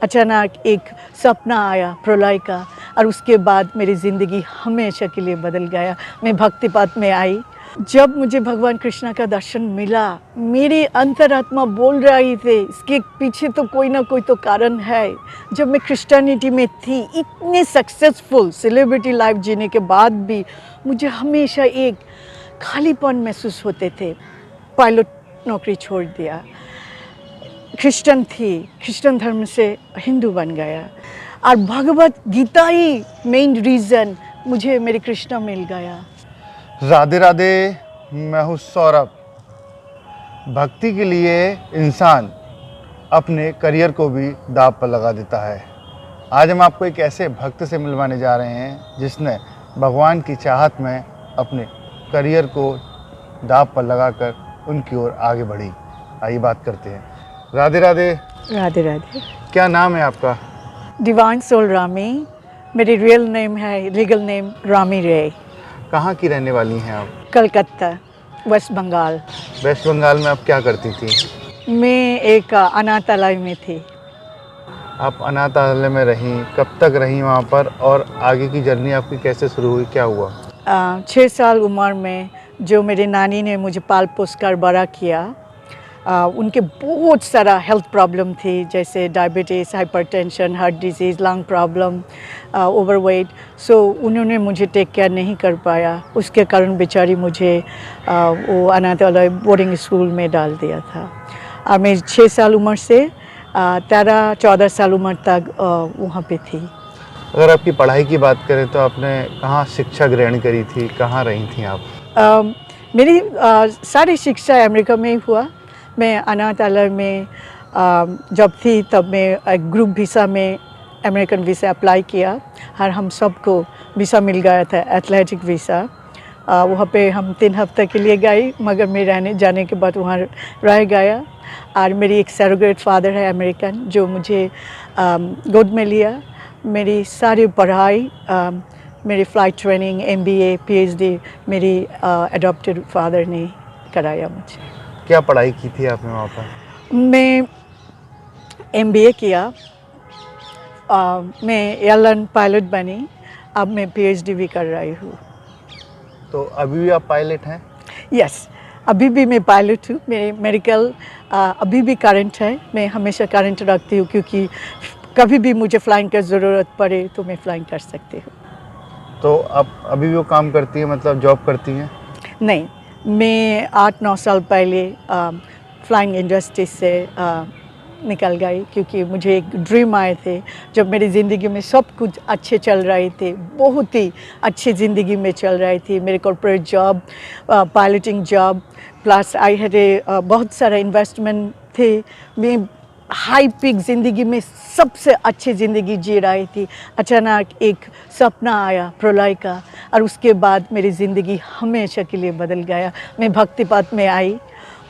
अचानक एक सपना आया प्रलय का, और उसके बाद मेरी ज़िंदगी हमेशा के लिए बदल गया। मैं भक्ति पथ में आई। जब मुझे भगवान कृष्ण का दर्शन मिला, मेरी अंतरात्मा बोल रही थी इसके पीछे तो कोई ना कोई तो कारण है। जब मैं क्रिश्चियनिटी में थी, इतने सक्सेसफुल सेलिब्रिटी लाइफ जीने के बाद भी मुझे हमेशा एक खालीपन महसूस होते थे। पायलट नौकरी छोड़ दिया, क्रिश्चियन थी, क्रिश्चियन धर्म से हिंदू बन गया, और भगवत गीता ही मेन रीज़न मुझे मेरे कृष्ण मिल गया। राधे राधे, मैं हूँ सौरभ। भक्ति के लिए इंसान अपने करियर को भी दांव पर लगा देता है। आज हम आपको एक ऐसे भक्त से मिलवाने जा रहे हैं जिसने भगवान की चाहत में अपने करियर को दांव पर लगाकर उनकी ओर आगे बढ़ी। आइए बात करते हैं। राधे राधे। राधे राधे। क्या नाम है आपका? Divine soul Rami. मेरी रियल नेम है, लीगल नेम रामी रे। कहाँ की रहने वाली हैं आप? कलकत्ता, वेस्ट बंगाल। वेस्ट बंगाल में आप क्या करती थी? मैं एक अनाथालय में थी। आप अनाथालय में रहीं, कब तक रहीं वहाँ पर, और आगे की जर्नी आपकी कैसे शुरू हुई, क्या हुआ? 6 साल उम्र में जो मेरी नानी ने मुझे पाल पोस कर बड़ा किया, उनके बहुत सारा हेल्थ प्रॉब्लम थी, जैसे diabetes, hypertension, heart disease, lung problem, overweight. So उन्होंने मुझे टेक केयर नहीं कर पाया। उसके कारण बेचारी मुझे वो अनाथालय बोर्डिंग स्कूल में डाल दिया था। और मैं 6 साल उम्र से 13-14 साल उम्र तक वहाँ पे थी। अगर आपकी पढ़ाई की बात करें तो आपने कहाँ शिक्षा ग्रहण करी थी, कहाँ रही थी आप? मेरी सारी शिक्षा अमेरिका में ही हुआ। मैं अनाथालय में जब थी तब मैं एक ग्रुप वीज़ा में अमेरिकन वीज़ा अप्लाई किया, और हम सबको वीज़ा मिल गया था, एथलेटिक वीज़ा। वहाँ पे हम 3 हफ्ते के लिए गए, मगर मैं रहने जाने के बाद वहाँ रह गया। और मेरी एक सरोगेट फादर है अमेरिकन, जो मुझे गोद में लिया। मेरी सारी पढ़ाई, मेरी फ़्लाइट ट्रेनिंग, MBA, PhD मेरी अडॉप्टेड फादर ने कराया मुझे। क्या पढ़ाई की थी आपने वहाँ पर? मैं MBA किया। मैं एयरलाइन पायलट बनी। अब मैं PhD भी कर रही हूँ। तो अभी भी आप पायलट हैं? यस, अभी भी मैं पायलट हूँ। मेरे मेडिकल अभी भी करंट है। मैं हमेशा करंट रखती हूँ, क्योंकि कभी भी मुझे फ्लाइंग की ज़रूरत पड़े तो मैं फ्लाइंग कर सकती हूँ। तो आप अभी भी वो काम करती हैं, मतलब जॉब करती हैं? नहीं, मैं 8-9 साल पहले फ्लाइंग इंडस्ट्री से निकल गई, क्योंकि मुझे एक ड्रीम आए थे। जब मेरी ज़िंदगी में सब कुछ अच्छे चल रहे थे, बहुत ही अच्छी ज़िंदगी में चल रही थी। मेरे corporate job, piloting job, plus I had बहुत सारा इन्वेस्टमेंट थे। मैं हाई पीक ज़िंदगी में सबसे अच्छी ज़िंदगी जी रही थी। अचानक एक सपना आया प्रलय का, और उसके बाद मेरी ज़िंदगी हमेशा के लिए बदल गया। मैं भक्ति पथ में आई।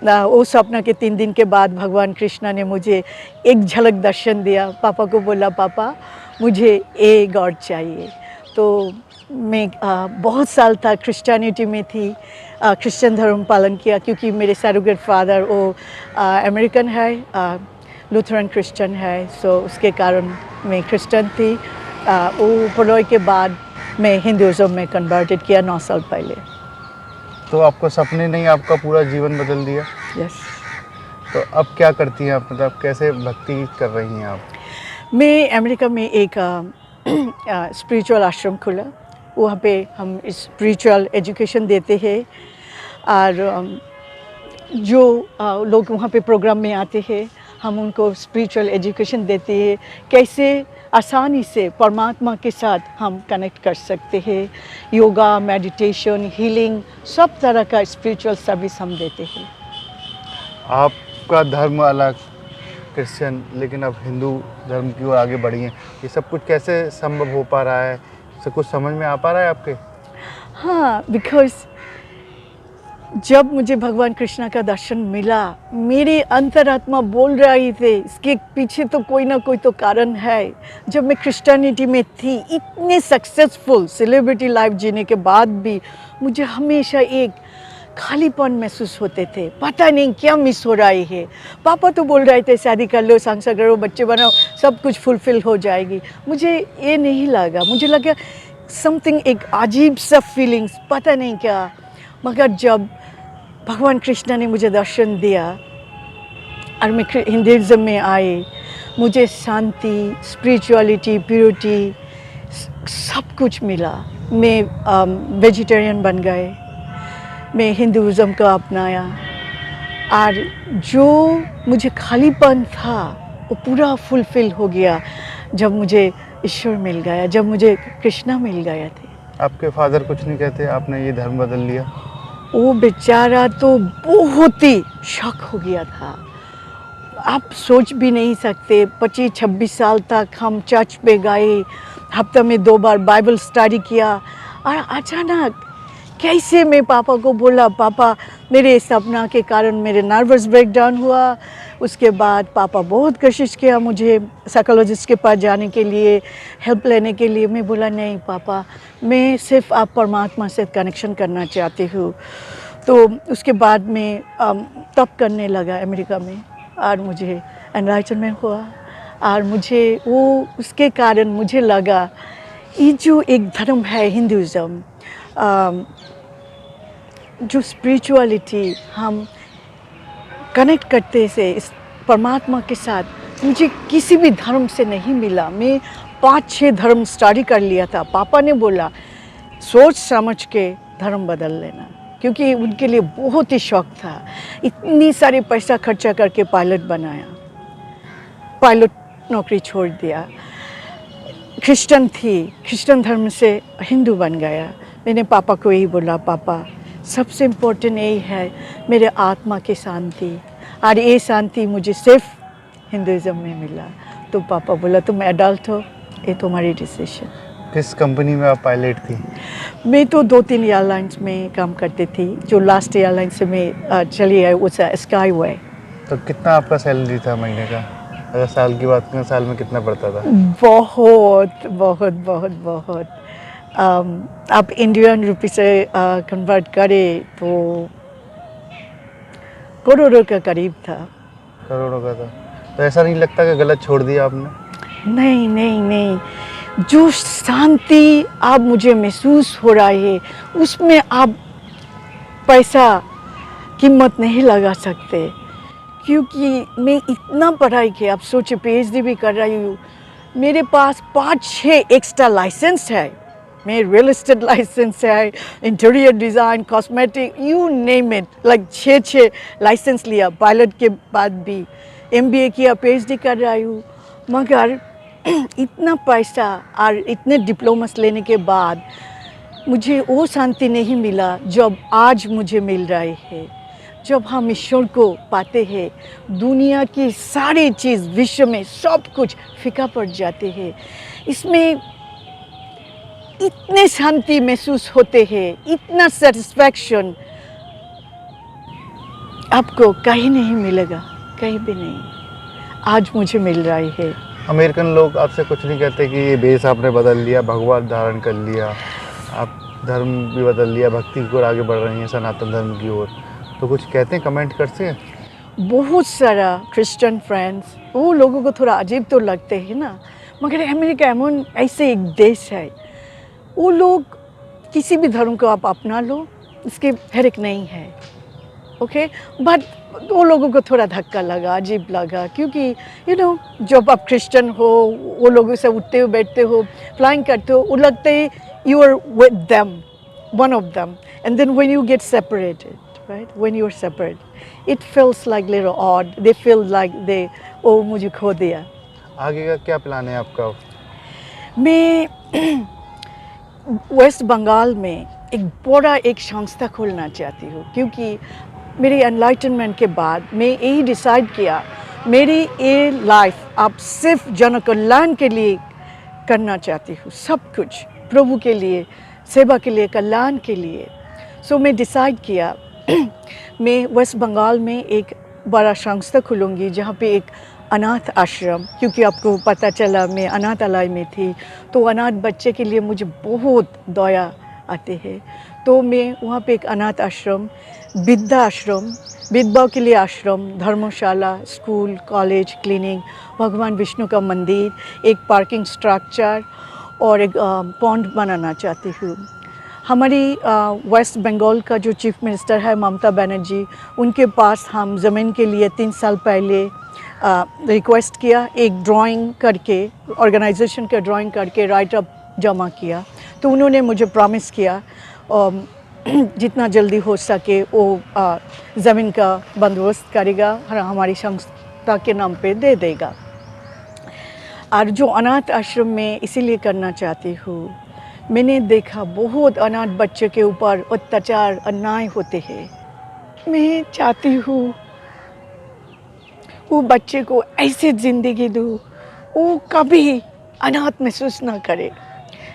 वो सपना के 3 दिन के बाद भगवान कृष्ण ने मुझे एक झलक दर्शन दिया। पापा को बोला, पापा मुझे ए गॉड चाहिए। तो मैं बहुत साल तक क्रिश्चियनिटी में थी, क्रिश्चियन धर्म पालन किया, क्योंकि मेरे सरोगेट फादर वो अमेरिकन है, लूथरन क्रिश्चियन है। सो उसके कारण मैं क्रिश्चियन थी। वो प्रलय के बाद मैं हिंदुज़म में कन्वर्टेड किया 9 साल पहले। तो आपको सपने ने ही आपका पूरा जीवन बदल दिया? यस। तो अब क्या करती हैं आप, मतलब कैसे भक्ति कर रही हैं आप? मैं अमेरिका में एक स्पिरिचुअल आश्रम खोला। वहाँ पे हम स्पिरिचुअल एजुकेशन देते हैं, और जो लोग वहाँ पे प्रोग्राम में आते हैं, हम उनको स्पिरिचुअल एजुकेशन देते हैं, कैसे आसानी से परमात्मा के साथ हम कनेक्ट कर सकते हैं। योगा, मेडिटेशन, हीलिंग, सब तरह का स्पिरिचुअल सर्विस हम देते हैं। आपका धर्म अलग, क्रिश्चियन, लेकिन अब हिंदू धर्म की ओर आगे बढ़ी हैं। ये सब कुछ कैसे संभव हो पा रहा है? सब कुछ समझ में आ पा रहा है आपके? हाँ, बिकॉज जब मुझे भगवान कृष्ण का दर्शन मिला, मेरी अंतरात्मा बोल रही थी इसके पीछे तो कोई ना कोई तो कारण है। जब मैं क्रिश्चियनिटी में थी, इतने सक्सेसफुल सेलिब्रिटी लाइफ जीने के बाद भी मुझे हमेशा एक खालीपन महसूस होते थे, पता नहीं क्या मिस हो रहा है। पापा तो बोल रहे थे शादी कर लो, संसार करो, बच्चे बनाओ, सब कुछ फुलफिल हो जाएगी। मुझे ये नहीं लगा, मुझे लगा समथिंग, एक अजीब सा फीलिंग्स, पता नहीं क्या। मगर जब भगवान कृष्ण ने मुझे दर्शन दिया और मैं हिंदुइज्म में आई, मुझे शांति, स्पिरिचुअलिटी, प्योरिटी सब कुछ मिला। मैं वेजिटेरियन बन गए, मैं हिंदुइज्म को अपनाया और जो मुझे खालीपन था वो पूरा फुलफिल हो गया जब मुझे ईश्वर मिल गया, जब मुझे कृष्णा मिल गया थे। आपके फादर कुछ नहीं कहते आपने ये धर्म बदल लिया? वो बेचारा तो बहुत ही शॉक हो गया था। आप सोच भी नहीं सकते, 25-26 साल तक हम चर्च पे गए, हफ्ते में 2 बार बाइबल स्टडी किया और अचानक कैसे मैं पापा को बोला, पापा मेरे सपना के कारण मेरे नर्वस ब्रेकडाउन हुआ। उसके बाद पापा बहुत कोशिश किया मुझे साइकोलॉजिस्ट के पास जाने के लिए, हेल्प लेने के लिए। मैं बोला नहीं पापा, मैं सिर्फ आप परमात्मा से कनेक्शन करना चाहती हूँ। तो उसके बाद मैं तप करने लगा अमेरिका में और मुझे एनलाइटनमेंट हुआ और मुझे वो उसके कारण मुझे लगा ये जो एक धर्म है हिंदुइज्म, जो स्पिरिचुअलिटी हम कनेक्ट करते से इस परमात्मा के साथ, मुझे किसी भी धर्म से नहीं मिला। मैं 5-6 धर्म स्टडी कर लिया था। पापा ने बोला सोच समझ के धर्म बदल लेना, क्योंकि उनके लिए बहुत ही शौक था। इतनी सारे पैसा खर्चा करके पायलट बनाया, पायलट नौकरी छोड़ दिया। क्रिश्चियन थी, क्रिश्चियन धर्म से हिंदू बन गया। मैंने पापा को यही बोला, पापा सबसे इम्पोर्टेंट यही है मेरे आत्मा की शांति, और ये शांति मुझे सिर्फ हिंदुइज्म में मिला। तो पापा बोला तुम एडल्ट हो, ये तुम्हारी डिसीजन। किस कंपनी में आप पायलट थी? मैं तो 2-3 एयरलाइंस में काम करती थी। जो लास्ट एयरलाइन से मैं चली आई वो स्काईवे। तो कितना आपका सैलरी था महीने का? अगर साल की बात करें, साल में कितना पड़ता था? बहुत बहुत बहुत बहुत। आप इंडियन रुपी से कन्वर्ट करें तो करोड़ों का करीब था। करोड़ों का था। तो ऐसा नहीं लगता कि गलत छोड़ दिया आपने? नहीं नहीं नहीं, जो शांति आप मुझे महसूस हो रहा है उसमें आप पैसा कीमत नहीं लगा सकते। क्योंकि मैं इतना पढ़ाई किया, आप सोचिए पीएचडी भी कर रही हूँ, मेरे पास 5-6 एक्स्ट्रा लाइसेंस है। मैं रियल एस्टेट लाइसेंस है, interior design, cosmetic, you name it, like 6 licence लिया। पायलट के बाद भी एमबीए किया, पीएचडी कर रही हूँ। मगर इतना पैसा और इतने डिप्लोमास लेने के बाद मुझे वो शांति नहीं मिला जब आज मुझे मिल रही है। जब हम ईश्वर को पाते हैं, दुनिया की सारी चीज़, विश्व में सब कुछ फीका पड़ जाते हैं। इसमें इतने शांति महसूस होते हैं, इतना सेटिस्फैक्शन आपको कहीं नहीं मिलेगा, कहीं भी नहीं। आज मुझे मिल रही है। अमेरिकन लोग आपसे कुछ नहीं कहते कि ये बेस आपने बदल लिया, भगवान धारण कर लिया, आप धर्म भी बदल लिया, भक्ति की ओर आगे बढ़ रही हैं, सनातन धर्म की ओर, तो कुछ कहते हैं, कमेंट करते हैं? बहुत सारा क्रिश्चियन फ्रेंड्स, वो लोगों को थोड़ा अजीब तो लगते हैं ना, मगर अमेरिका एमन ऐसे एक देश है, वो लोग किसी भी धर्म को आप अपना लो, इसके फर्क नहीं है, ओके। बट वो लोगों को थोड़ा धक्का लगा, अजीब लगा, क्योंकि यू नो जब आप क्रिश्चियन हो, वो लोगों से उठते हो, बैठते हो, फ्लाइंग करते हो, वो लगते हैं you are with them, one of them, and then when you get separated, right, when you're separate, it feels like little odd, they feel like they, oh मुझे खो दिया। आगे का क्या प्लान है आपका? मैं वेस्ट बंगाल में एक बड़ा एक संस्था खोलना चाहती हूँ, क्योंकि मेरी एनलाइटनमेंट के बाद मैं यही डिसाइड किया, मेरी ये लाइफ अब सिर्फ जन कल्याण के लिए करना चाहती हूँ, सब कुछ प्रभु के लिए, सेवा के लिए, कल्याण के लिए। सो मैं डिसाइड किया मैं वेस्ट बंगाल में एक बड़ा संस्था खोलूँगी, जहाँ पे एक अनाथ आश्रम, क्योंकि आपको पता चला मैं अनाथालय में थी, तो अनाथ बच्चे के लिए मुझे बहुत दया आते हैं, तो मैं वहाँ पे एक अनाथ आश्रम विद्या आश्रम, विधवाओं के लिए आश्रम, धर्मशाला, स्कूल, कॉलेज, क्लिनिक, भगवान विष्णु का मंदिर, एक पार्किंग स्ट्रक्चर और एक पॉन्ड बनाना चाहती हूँ। हमारी वेस्ट बंगाल का जो चीफ मिनिस्टर है ममता बनर्जी, उनके पास हम ज़मीन के लिए 3 साल पहले रिक्वेस्ट किया, एक ड्राइंग करके, ऑर्गेनाइजेशन का ड्राइंग करके राइट अप जमा किया। तो उन्होंने मुझे प्रॉमिस किया जितना जल्दी हो सके वो ज़मीन का बंदोबस्त करेगा और हमारी संस्था के नाम पे दे देगा। और जो अनाथ आश्रम में इसीलिए करना चाहती हूँ, मैंने देखा बहुत अनाथ बच्चे के ऊपर अत्याचार अन्याय होते हैं। मैं चाहती हूँ वो बच्चे को ऐसे ज़िंदगी दूँ वो कभी अनाथ महसूस ना करे।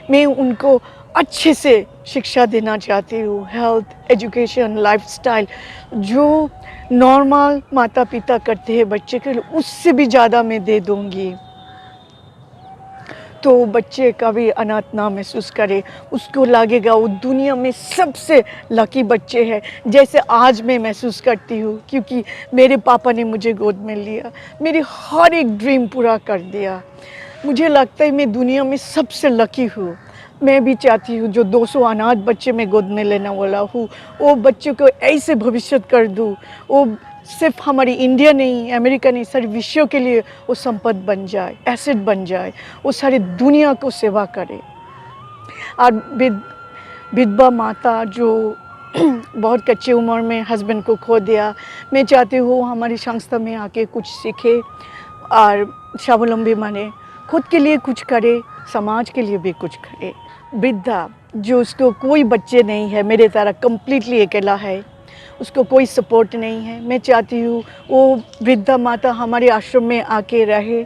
मैं उनको अच्छे से शिक्षा देना चाहती हूँ, हेल्थ, एजुकेशन, लाइफस्टाइल जो नॉर्मल माता पिता करते हैं बच्चे के लिए, उससे भी ज़्यादा मैं दे दूँगी। तो बच्चे कभी अनाथ ना महसूस करे, उसको लगेगा वो दुनिया में सबसे लकी बच्चे हैं, जैसे आज मैं महसूस करती हूँ, क्योंकि मेरे पापा ने मुझे गोद में लिया, मेरी हर एक ड्रीम पूरा कर दिया। मुझे लगता है मैं दुनिया में सबसे लकी हूँ। मैं भी चाहती हूँ जो 200 अनाथ बच्चे मैं गोद में लेने वाला हूँ, वो बच्चों को ऐसे भविष्य कर दूँ, वो सिर्फ हमारी इंडिया नहीं, अमेरिका नहीं, सारे विश्व के लिए वो संपत्ति बन जाए, एसेट बन जाए, वो सारी दुनिया को सेवा करे। और विधवा माता जो बहुत कच्ची उम्र में हस्बैंड को खो दिया, मैं चाहती हूँ हमारी संस्था में आके कुछ सीखे और स्वावलंबी बने, खुद के लिए कुछ करे, समाज के लिए भी कुछ करे। वृद्धा जो उसको कोई बच्चे नहीं है, मेरे तरह कम्प्लीटली अकेला है, उसको कोई सपोर्ट नहीं है, मैं चाहती हूँ वो वृद्धा माता हमारे आश्रम में आके रहे,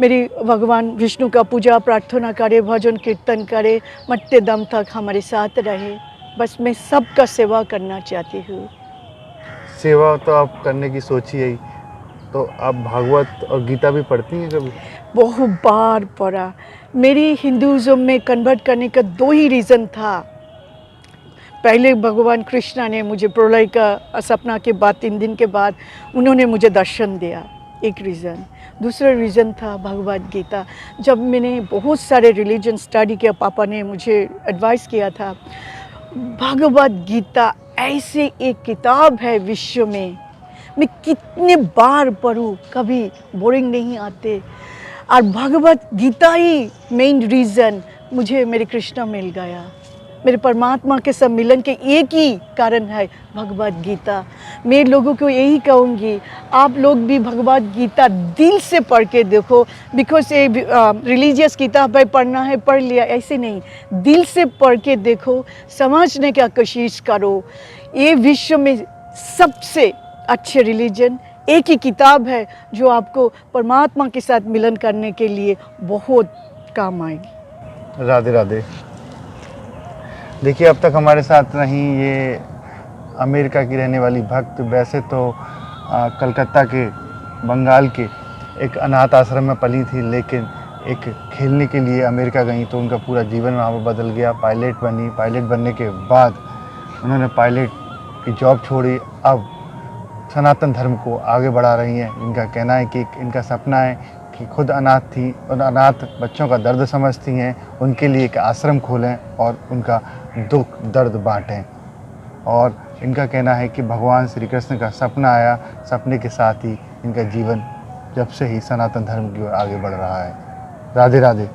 मेरी भगवान विष्णु का पूजा प्रार्थना करे, भजन कीर्तन करे, मरते दम तक हमारे साथ रहे। बस मैं सबका सेवा करना चाहती हूँ। सेवा तो आप करने की सोची है ही, तो आप भागवत और गीता भी पढ़ती हैं कभी? बहुत बार पढ़ा। मेरी हिंदुज़म में कन्वर्ट करने का 2 ही रीज़न था। पहले भगवान कृष्णा ने मुझे प्रलय का सपना के बाद 3 दिन के बाद उन्होंने मुझे दर्शन दिया, एक रीज़न। दूसरा रीज़न था भगवद गीता। जब मैंने बहुत सारे रिलीजन स्टडी किया, पापा ने मुझे एडवाइस किया था, भगवद गीता ऐसे एक किताब है विश्व में, मैं कितने बार पढूं कभी बोरिंग नहीं आते। और भगवद गीता ही मेन रीज़न मुझे मेरे कृष्णा मिल गया, मेरे परमात्मा के साथ मिलन के एक ही कारण है भगवद गीता। मैं लोगों को यही कहूँगी, आप लोग भी भगवद गीता दिल से पढ़ के देखो। बिकॉज ये रिलीजियस किताब है, पढ़ना है पढ़ लिया, ऐसे नहीं, दिल से पढ़ के देखो, समझने का कोशिश करो। ये विश्व में सबसे अच्छे रिलीजन एक ही किताब है जो आपको परमात्मा के साथ मिलन करने के लिए बहुत काम आएगी। राधे राधे। देखिए, अब तक हमारे साथ रही ये अमेरिका की रहने वाली भक्त। वैसे तो कलकत्ता के, बंगाल के एक अनाथ आश्रम में पली थी, लेकिन एक खेलने के लिए अमेरिका गई तो उनका पूरा जीवन वहाँ पर बदल गया। पायलट बनी, पायलट बनने के बाद उन्होंने पायलट की जॉब छोड़ी, अब सनातन धर्म को आगे बढ़ा रही हैं। इनका कहना है कि इनका सपना है कि खुद अनाथ थी और अनाथ बच्चों का दर्द समझती हैं, उनके लिए एक आश्रम खोलें और उनका दुख दर्द बांटें। और इनका कहना है कि भगवान श्री कृष्ण का सपना आया, सपने के साथ ही इनका जीवन जब से ही सनातन धर्म की ओर आगे बढ़ रहा है। राधे राधे।